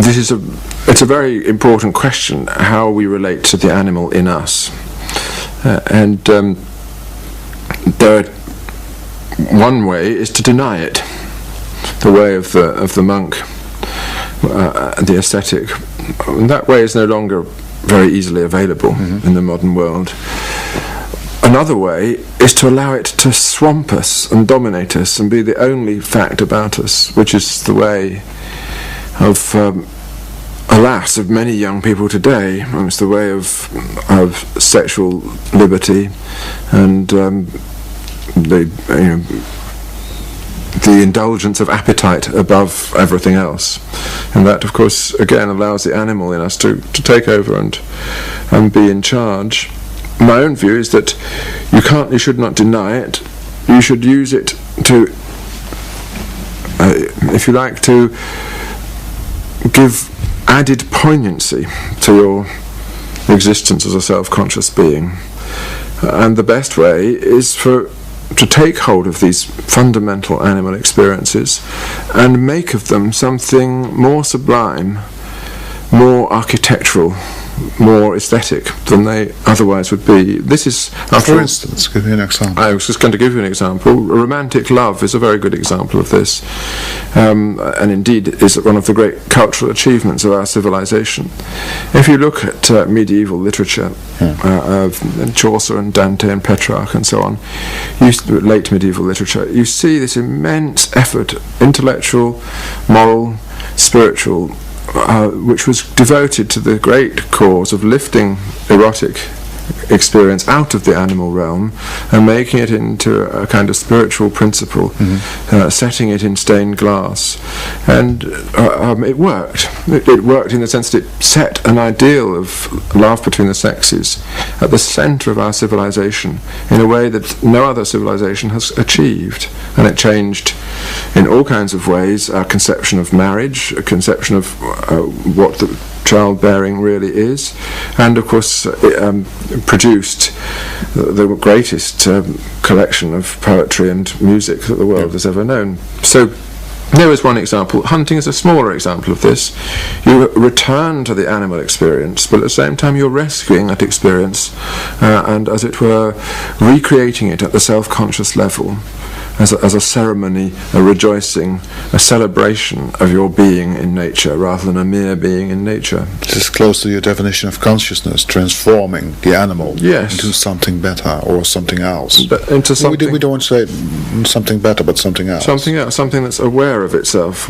it's a very important question, how we relate to the animal in us. One way is to deny it, the way of the monk, the ascetic. And that way is no longer very easily available in the modern world. Another way is to allow it to swamp us and dominate us and be the only fact about us, which is the way of, alas, of many young people today. It's the way of sexual liberty and the indulgence of appetite above everything else. And that, of course, again allows the animal in us to take over and be in charge. My own view is that you should not deny it. You should use it to, if you like, to give added poignancy to your existence as a self-conscious being. And the best way is to take hold of these fundamental animal experiences and make of them something more sublime, more architectural, more aesthetic than they otherwise would be. This is, for instance, give me an example. I was just going to give you an example. Romantic love is a very good example of this, and indeed is one of the great cultural achievements of our civilization. If you look at medieval literature, of Chaucer and Dante and Petrarch and so on, late medieval literature, you see this immense effort, intellectual, moral, spiritual, which was devoted to the great cause of lifting erotic experience out of the animal realm and making it into a kind of spiritual principle, setting it in stained glass. And it worked. It worked in the sense that it set an ideal of love between the sexes at the centre of our civilization in a way that no other civilization has achieved. And it changed in all kinds of ways our conception of marriage, a conception of what the childbearing really is, and of course produced the greatest collection of poetry and music that the world has ever known. So there is one example. Hunting is a smaller example of this. You return to the animal experience, but at the same time you're rescuing that experience and, as it were, recreating it at the self-conscious level as a ceremony, a rejoicing, a celebration of your being in nature rather than a mere being in nature. This is close to your definition of consciousness, transforming the animal into something better or something else. Into something, we don't say something better, but something else. Something else, something that's aware of itself.